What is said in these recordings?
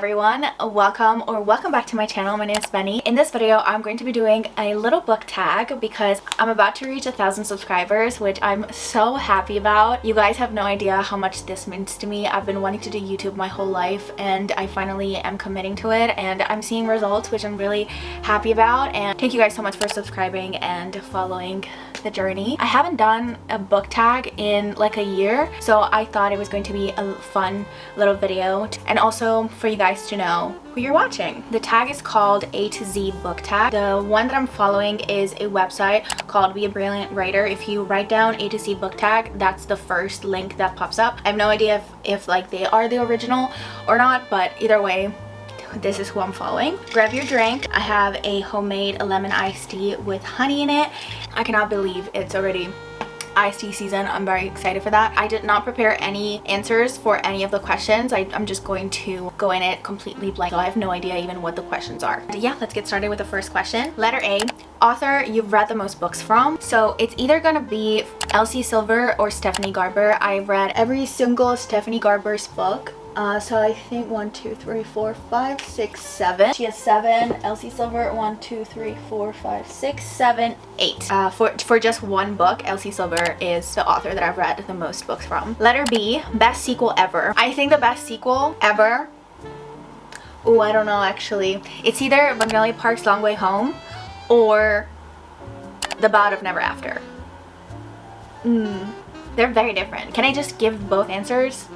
everyone, welcome back to my channel. My name is Benny. In this video I'm going to be doing a little book tag because I'm about to reach 1,000 subscribers, which I'm so happy about. You guys have no idea how much this means to me. I've been wanting to do YouTube my whole life and I finally am committing to it and I'm seeing results, which I'm really happy about. And thank you guys so much for subscribing and following the journey. I haven't done a book tag in like a year, so I thought it was going to be a fun little video and also for you guys to know who you're watching. The tag is called A to Z book tag. The one that I'm following is a website called Be a Brilliant Writer. If you write down A to Z book tag, that's the first link that pops up. I have no idea if like they are the original or not, but either way, this is who I'm following. Grab your drink. I have a homemade lemon iced tea with honey in it. I cannot believe it's already iced tea season. I'm very excited for that. I did not prepare any answers for any of the questions. I'm just going to go in it completely blank. So I have no idea even what the questions are. But yeah, let's get started with the first question. Letter A, author you've read the most books from. So it's either gonna be Elsie Silver or Stephanie Garber. I've read every single Stephanie Garber's book. So I think 1, 2, 3, 4, 5, 6, 7. She has 7. Elsie Silver, 1, 2, 3, 4, 5, 6, 7, 8. For just one book, Elsie Silver is the author that I've read the most books from. Letter B, best sequel ever. I think the best sequel ever. Oh, I don't know actually. It's either Magnolia Park's Long Way Home or The Ballad of Never After. They're very different. Can I just give both answers?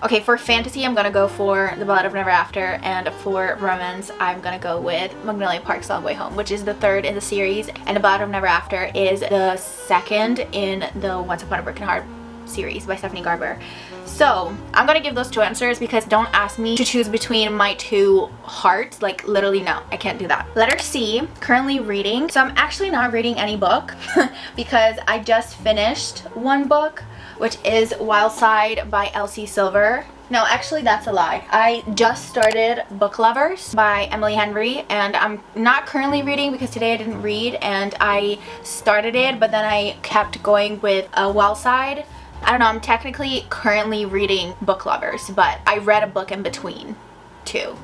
Okay, for fantasy, I'm gonna go for The Ballad of Never After, and for romance, I'm gonna go with Magnolia Park's Long Way Home, which is the third in the series, and The Ballad of Never After is the second in the Once Upon a Broken Heart series by Stephanie Garber. So I'm gonna give those two answers because don't ask me to choose between my two hearts. Like literally no, I can't do that. Letter C, currently reading. So I'm actually not reading any book because I just finished one book, which is Wild Side by Elsie Silver. No, actually that's a lie. I just started Book Lovers by Emily Henry and I'm not currently reading because today I didn't read and I started it, but then I kept going with Wild Side. I don't know, I'm technically currently reading Book Lovers, but I read a book in between too.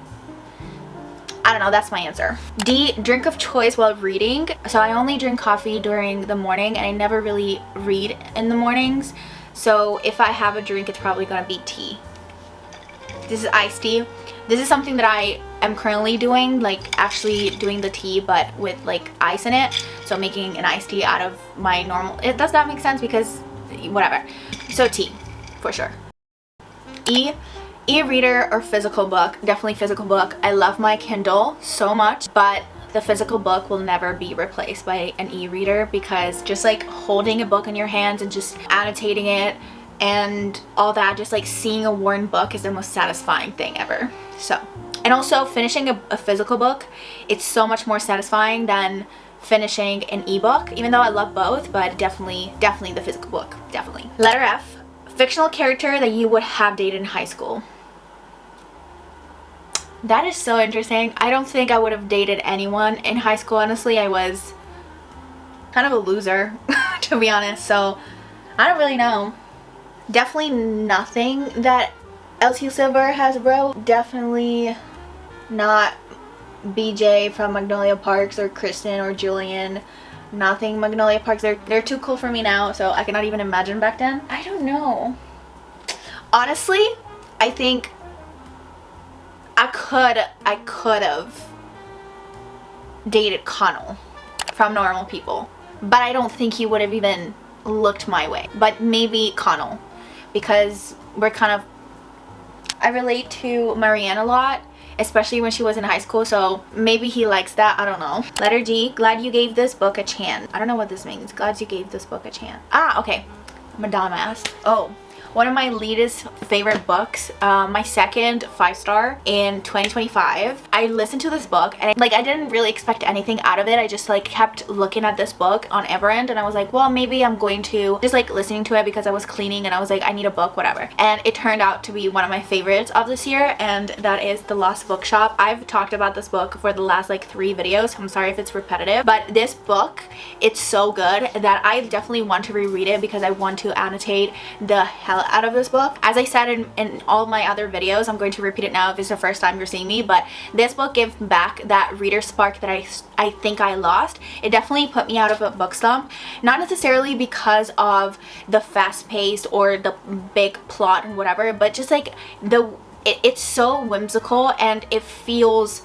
I don't know, that's my answer. D, drink of choice while reading. So I only drink coffee during the morning and I never really read in the mornings. So if I have a drink, it's probably gonna be tea. This is iced tea. This is something that I am currently doing, like actually doing the tea but with like ice in it. So making an iced tea out of my normal, does that make sense? Because whatever. So tea, for sure. E, e-reader or physical book. Definitely physical book. I love my Kindle so much, but the physical book will never be replaced by an e-reader because just like holding a book in your hands and just annotating it and all that, just like seeing a worn book is the most satisfying thing ever. So, and also finishing a physical book, it's so much more satisfying than finishing an ebook, even though I love both, but definitely the physical book, definitely. Letter F, fictional character that you would have dated in high school. That is so interesting. I don't think I would have dated anyone in high school, honestly. I was kind of a loser, to be honest, so I don't really know. Definitely nothing that Elsie Silver has wrote. Definitely not BJ from Magnolia Parks or Kristen or Julian. Nothing Magnolia Parks. They're too cool for me now, so I cannot even imagine back then. I don't know. Honestly, I think I could have dated Connell from Normal People, but I don't think he would have even looked my way. But maybe Connell, because we're kind of, I relate to Marianne a lot, especially when she was in high school, so maybe he likes that. I don't know. Letter G, glad you gave this book a chance. I don't know what this means. Glad you gave this book a chance. Ah, okay. I'm a dumbass. Oh, one of my least favorite books, my second 5-star in 2025. I listened to this book and I didn't really expect anything out of it. I just like kept looking at this book on Everend and I was like, well, maybe I'm going to just like listening to it because I was cleaning and I was like, I need a book, whatever. And it turned out to be one of my favorites of this year, and that is The Lost Bookshop. I've talked about this book for the last like 3 videos. I'm sorry if it's repetitive, but this book, it's so good that I definitely want to reread it because I want to annotate the hell out of this book. As I said in all my other videos, I'm going to repeat it now if it's the first time you're seeing me, but this book gave back that reader spark that I think I lost. It definitely put me out of a book slump, not necessarily because of the fast pace or the big plot and whatever, but just like it's so whimsical and it feels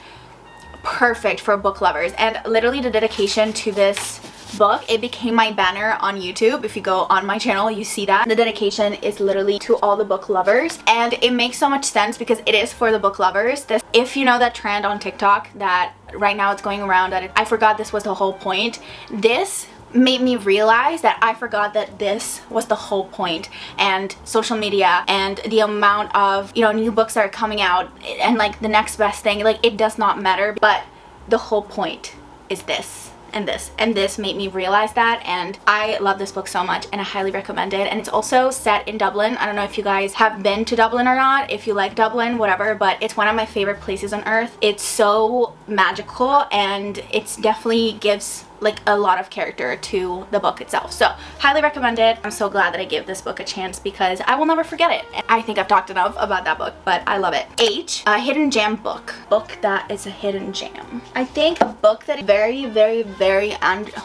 perfect for book lovers. And literally the dedication to this book, it became my banner on YouTube. If you go on my channel, you see that the dedication is literally to all the book lovers, and it makes so much sense because it is for the book lovers. If you know that trend on TikTok that right now it's going around that I forgot this was the whole point, this made me realize that I forgot that this was the whole point. And social media and the amount of, you know, new books that are coming out and like the next best thing, like it does not matter, but the whole point is this and this, and this made me realize that. And I love this book so much and I highly recommend it. And it's also set in Dublin. I don't know if you guys have been to Dublin or not, if you like Dublin, whatever, but it's one of my favorite places on earth. It's so magical and it's definitely gives like a lot of character to the book itself. So highly recommend it. I'm so glad that I gave this book a chance because I will never forget it. I think I've talked enough about that book, but I love it. H, a hidden gem book. Book that is a hidden gem. I think a book that is very, very, very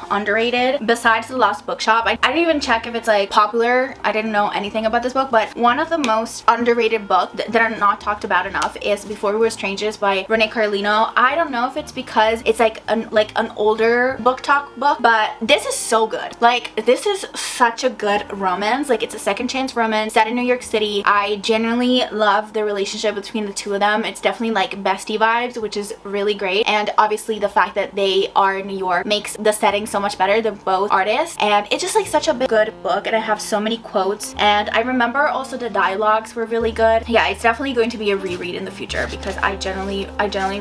underrated besides The Lost Bookshop. I didn't even check if it's like popular. I didn't know anything about this book, but one of the most underrated books that are not talked about enough is Before We Were Strangers by Renee Carlino. I don't know if it's because it's like an older book talk book, but this is so good. Like, this is such a good romance. Like, it's a second chance romance set in New York City. I genuinely love the relationship between the two of them. It's definitely like bestie vibes, which is really great. And obviously the fact that they are in New York makes the setting so much better. They're both artists, and it's just like such a good book, and I have so many quotes. And I remember also the dialogues were really good. Yeah, it's definitely going to be a reread in the future because I generally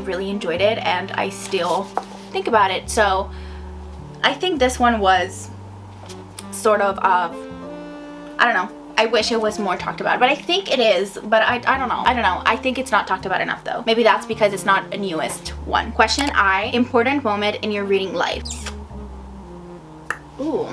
really enjoyed it and I still think about it. So I think this one was sort of I don't know. I wish it was more talked about, but I think it is, but I don't know. I think it's not talked about enough though. Maybe that's because it's not a newest one. Question I, important moment in your reading life. Ooh.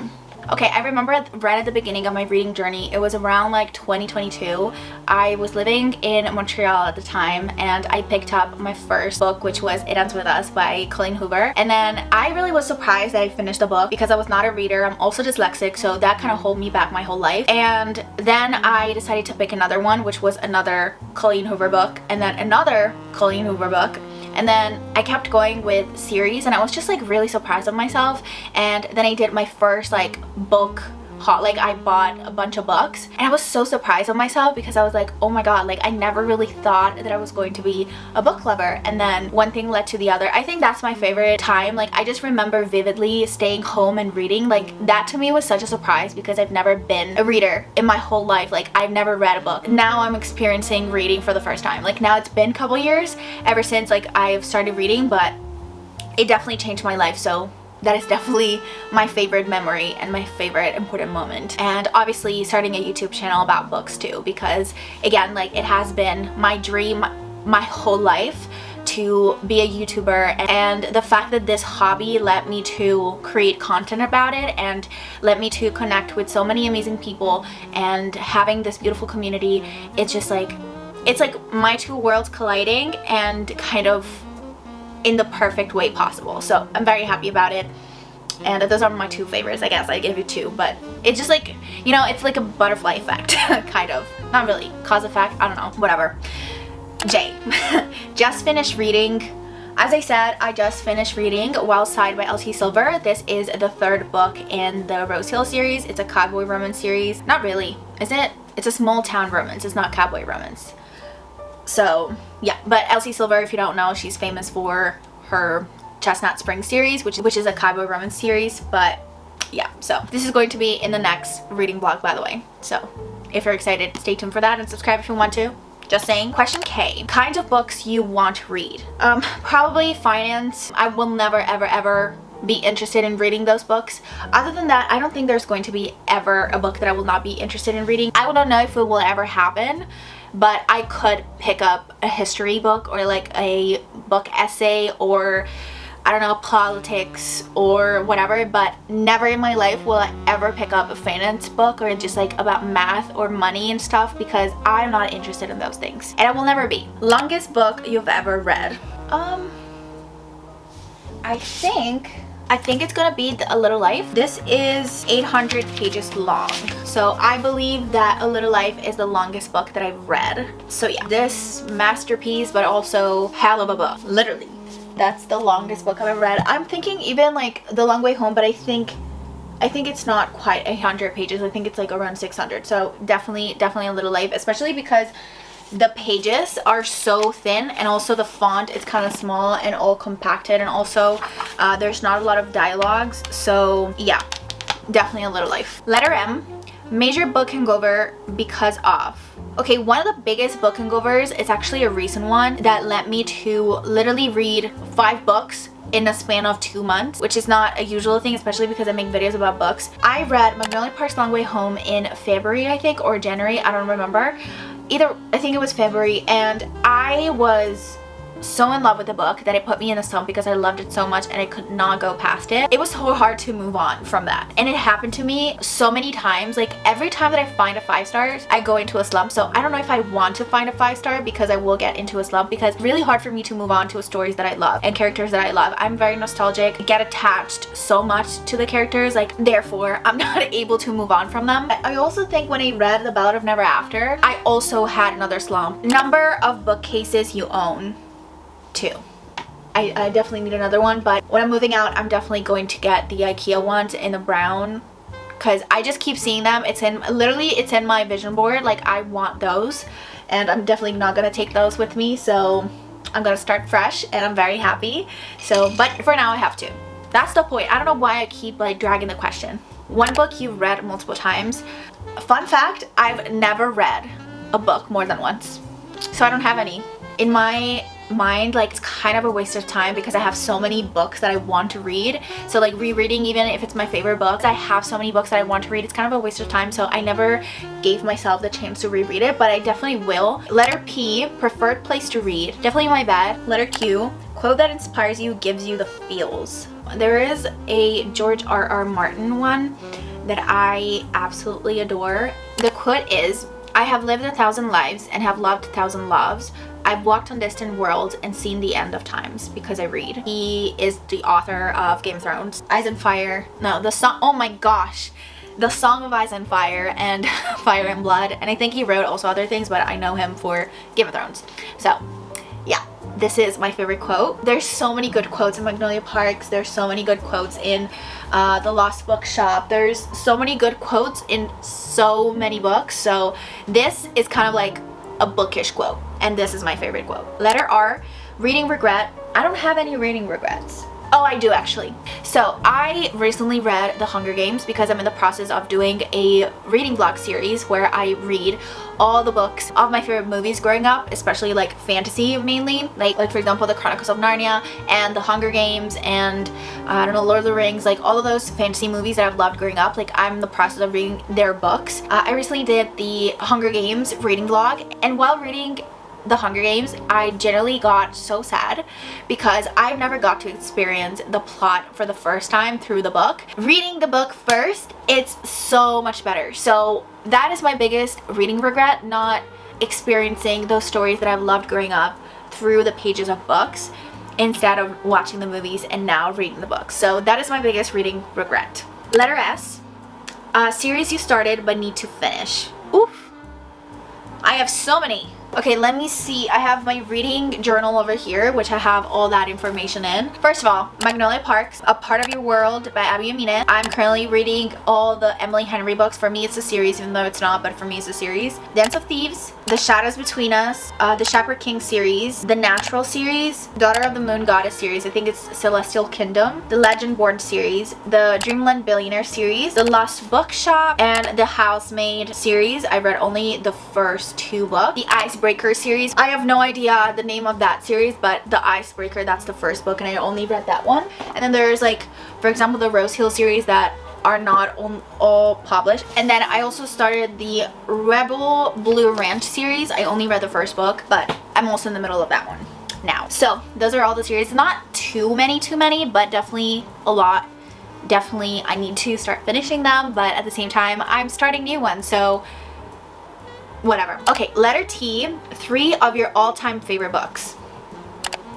Okay, I remember right at the beginning of my reading journey, it was around like 2022. I was living in Montreal at the time and I picked up my first book, which was It Ends With Us by Colleen Hoover. And then I really was surprised that I finished the book because I was not a reader. I'm also dyslexic, so that kind of held me back my whole life. And then I decided to pick another one, which was another Colleen Hoover book, and then another Colleen Hoover book. And then I kept going with series and I was just like really surprised of myself. And then I did my first like book haul. Like, I bought a bunch of books and I was so surprised of myself because I was like, oh my god, like I never really thought that I was going to be a book lover. And then one thing led to the other. I think that's my favorite time. Like, I just remember vividly staying home and reading. Like, that to me was such a surprise because I've never been a reader in my whole life. Like, I've never read a book. Now I'm experiencing reading for the first time. Like, now it's been a couple years ever since like I've started reading, but it definitely changed my life. So that is definitely my favorite memory and my favorite important moment. And obviously starting a YouTube channel about books too, because again, like, it has been my dream my whole life to be a YouTuber, and the fact that this hobby led me to create content about it and led me to connect with so many amazing people and having this beautiful community, it's just like, it's like my two worlds colliding and kind of in the perfect way possible. So I'm very happy about it. And those are my two favorites. I guess I give you two, but it's just like, you know, it's like a butterfly effect kind of, not really cause effect, I don't know, whatever. J. Just finished reading. As I said, I just finished reading Wild Side by L.T. Silver. This is the third book in the Rose Hill series. It's a cowboy romance series. Not really, is it? It's a small town romance. It's not cowboy romance. So yeah, but L.T. Silver, if you don't know, she's famous for her Chestnut Spring series, which is a cowboy romance series. But yeah, so this is going to be in the next reading vlog, by the way. So if you're excited, stay tuned for that and subscribe if you want to. Just saying. Question K. Kinds of books you want to read. Probably finance. I will never ever be interested in reading those books. Other than that, I don't think there's going to be ever a book that I will not be interested in reading. I don't know if it will ever happen, but I could pick up a history book or like a book essay, or I don't know, politics or whatever, but never in my life will I ever pick up a finance book or just like about math or money and stuff, because I'm not interested in those things, and I will never be. Longest book you've ever read? I think it's gonna be A Little Life. This is 800 pages long. So I believe that A Little Life is the longest book that I've read. So yeah, this masterpiece, but also hell of a book. Literally, that's the longest book I've ever read. I'm thinking even like The Long Way Home, but I think it's not quite 800 pages. I think it's like around 600. So definitely A Little Life, especially because the pages are so thin, and also the font is kind of small and all compacted, and also there's not a lot of dialogues. So yeah, definitely A Little Life. Letter M, major book hangover because of. Okay, one of the biggest book hangovers is actually a recent one that led me to literally read 5 books in a span of 2 months, which is not a usual thing, especially because I make videos about books. I read Magnolia Park's Long Way Home in February, I think, or January, I don't remember. I think it was February, and I was so in love with the book that it put me in a slump because I loved it so much and I could not go past it. It was so hard to move on from that, and it happened to me so many times. Like every time that I find a 5 stars, I go into a slump. So I don't know if I want to find a 5 star, because I will get into a slump, because it's really hard for me to move on to stories that I love and characters that I love. I'm very nostalgic, I get attached so much to the characters, like therefore I'm not able to move on from them. I also think when I read The Ballad of Never After, I also had another slump. Number of bookcases you own? 2. I definitely need another one, but when I'm moving out, I'm definitely going to get the IKEA ones in the brown, because I just keep seeing them. It's in my vision board. Like I want those, and I'm definitely not gonna take those with me, so I'm gonna start fresh, and I'm very happy. So, but for now I have to. That's the point. I don't know why I keep like dragging the question. One book you've read multiple times. Fun fact, I've never read a book more than once, so I don't have any. In my mind, like it's kind of a waste of time because I have so many books that I want to read. So like rereading, even if it's my favorite books, I have so many books that I want to read, it's kind of a waste of time. So I never gave myself the chance to reread it, but I definitely will. Letter P, preferred place to read. Definitely my bed. Letter Q, quote that inspires you, gives you the feels. There is a George R.R. Martin one that I absolutely adore. The quote is, I have lived 1,000 lives and have loved 1,000 loves. I've walked on distant worlds and seen the end of times because I read. He is the author of Game of Thrones, Ice and Fire. No, the song, oh my gosh. The Song of Ice and Fire and Fire and Blood. And I think he wrote also other things, but I know him for Game of Thrones. So yeah, this is my favorite quote. There's so many good quotes in Magnolia Parks. There's so many good quotes in The Lost Bookshop. There's so many good quotes in so many books. So this is kind of like a bookish quote, and this is my favorite quote. Letter R, reading regret. I don't have any reading regrets. Oh, I do actually. So I recently read The Hunger Games because I'm in the process of doing a reading vlog series where I read all the books of my favorite movies growing up, especially like fantasy mainly, like for example The Chronicles of Narnia and The Hunger Games and I don't know, Lord of the Rings, like all of those fantasy movies that I've loved growing up. Like I'm in the process of reading their books. I recently did the Hunger Games reading vlog, and while reading The Hunger Games, I generally got so sad because I've never got to experience the plot for the first time through the book. Reading the book first, it's so much better. So that is my biggest reading regret, not experiencing those stories that I've loved growing up through the pages of books instead of watching the movies and now reading the books. So that is my biggest reading regret. Letter S, series you started but need to finish. Oof, I have so many. Okay, let me see. I have my reading journal over here, which I have all that information in. First of all, Magnolia Parks, A Part of Your World by Abby Aminet. I'm currently reading all the Emily Henry books. For me, it's a series, even though it's not, but for me, it's a series. Dance of Thieves, The Shadows Between Us, the Shepherd King series, The Natural series, Daughter of the Moon Goddess series, I think it's Celestial Kingdom, The Legend Born series, the Dreamland Billionaire series, The Lost Bookshop, and The Housemaid series. I read only the first 2 books. The Icebreaker series. I have no idea the name of that series, but The Icebreaker, that's the first book, and I only read that one. And then there's like, for example, the Rose Hill series that are not all published. And then I also started the Rebel Blue Ranch series. I only read the first book, but I'm also in the middle of that one now. So those are all the series. Not too many, but definitely a lot. Definitely I need to start finishing them, but at the same time I'm starting new ones, so whatever. Okay, letter T, 3 of your all-time favorite books.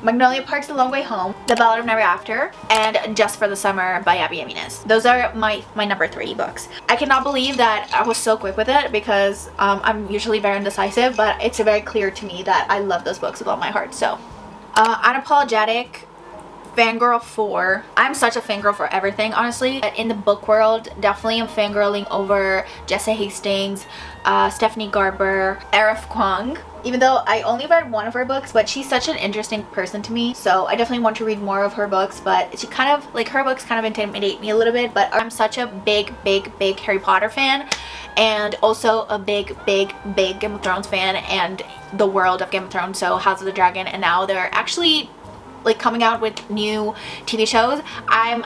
Magnolia Park's The Long Way Home, The Ballad of Never After, and Just for the Summer by Abby Eminis. Those are my number 3 books. I cannot believe that I was so quick with it because I'm usually very indecisive, but it's very clear to me that I love those books with all my heart. So Unapologetic, Fangirl 4. I'm such a fangirl for everything, honestly. In the book world, definitely I'm fangirling over Jessa Hastings, Stephanie Garber, Arif Kwang. Even though I only read one of her books, but she's such an interesting person to me, so I definitely want to read more of her books. But she kind of, like, her books kind of intimidate me a little bit, but I'm such a big Harry Potter fan, and also a big Game of Thrones fan and the world of Game of Thrones, so House of the Dragon, and now they're actually like coming out with new TV shows. I'm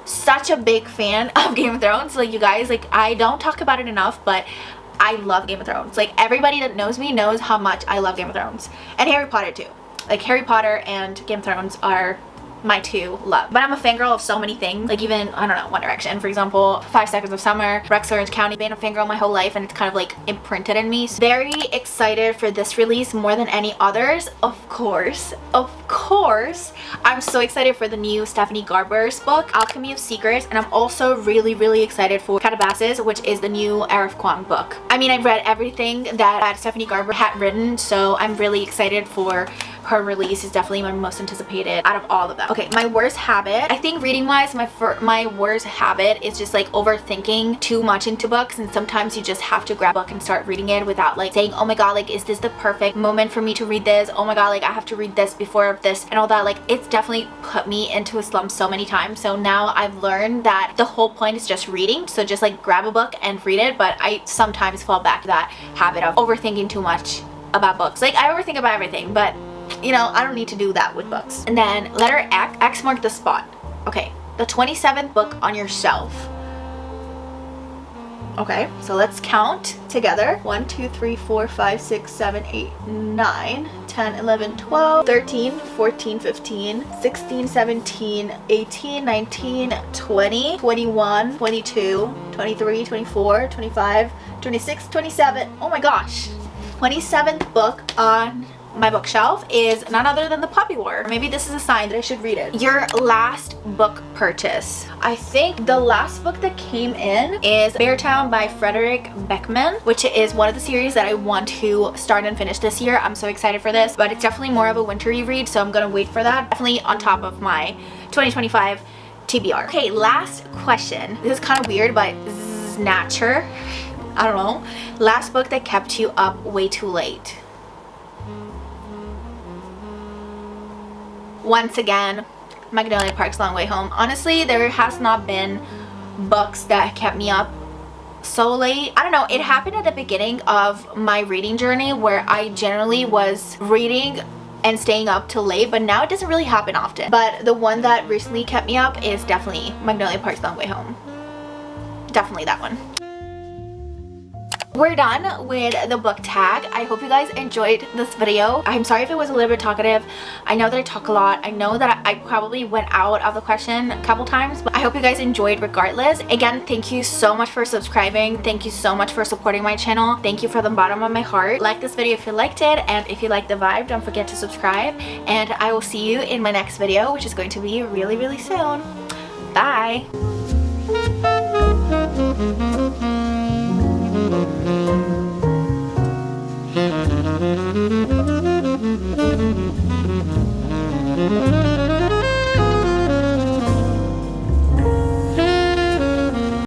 such a big fan of Game of Thrones. Like, you guys, like, I don't talk about it enough, but I love Game of Thrones. Like, everybody that knows me knows how much I love Game of Thrones, and Harry Potter too. Like, Harry Potter and Game of Thrones are my 2 love. But I'm a fangirl of so many things, like even, I don't know, One Direction, for example, 5 Seconds of Summer, Rex Orange County. Been a fangirl my whole life, and it's kind of like imprinted in me. So very excited for this release more than any others. Of course, I'm so excited for the new Stephanie Garber's book, Alchemy of Secrets, and I'm also really excited for Calabasas, which is the new Arif Kwang book. I mean, I've read everything that Stephanie Garber had written, so I'm really excited for her release. Is definitely my most anticipated out of all of them. Okay, my worst habit. I think reading wise, my worst habit is just like overthinking too much into books, and sometimes you just have to grab a book and start reading it without like saying, oh my god, like, is this the perfect moment for me to read this? Oh my god, like, I have to read this before this and all that. Like, it's definitely put me into a slump so many times. So now I've learned that the whole point is just reading, so just like grab a book and read it. But I sometimes fall back to that habit of overthinking too much about books. Like, I overthink about everything, but you know, I don't need to do that with books. And then letter X marked the spot. Okay, the 27th book on your shelf. Okay, so let's count together. 1, 2, 3, 4, 5, 6, 7, 8, 9, 10, 11, 12, 13, 14, 15, 16, 17, 18, 19, 20, 21, 22, 23, 24, 25, 26, 27. Oh my gosh. 27th book on my bookshelf is none other than The Poppy War. Maybe this is a sign that I should read it. Your last book purchase. I think the last book that came in is Beartown by Frederick Beckman, which is one of the series that I want to start and finish this year. I'm so excited for this, but it's definitely more of a wintry read, so I'm gonna wait for that. Definitely on top of my 2025 TBR. Okay, last question. This is kind of weird, but Snatcher. I don't know. Last book that kept you up way too late. Once again, Magnolia Park's Long Way Home. Honestly, there has not been books that kept me up so late. I don't know, it happened at the beginning of my reading journey where I generally was reading and staying up till late, but now it doesn't really happen often. But the one that recently kept me up is definitely Magnolia Park's Long Way Home. Definitely that one. We're done with the book tag. I hope you guys enjoyed this video. I'm sorry if it was a little bit talkative. I know that I talk a lot. I know that I probably went out of the question a couple times, but I hope you guys enjoyed regardless. Again, thank you so much for subscribing. Thank you so much for supporting my channel. Thank you from the bottom of my heart. Like this video if you liked it, and if you liked the vibe, don't forget to subscribe, and I will see you in my next video, which is going to be really soon. Bye!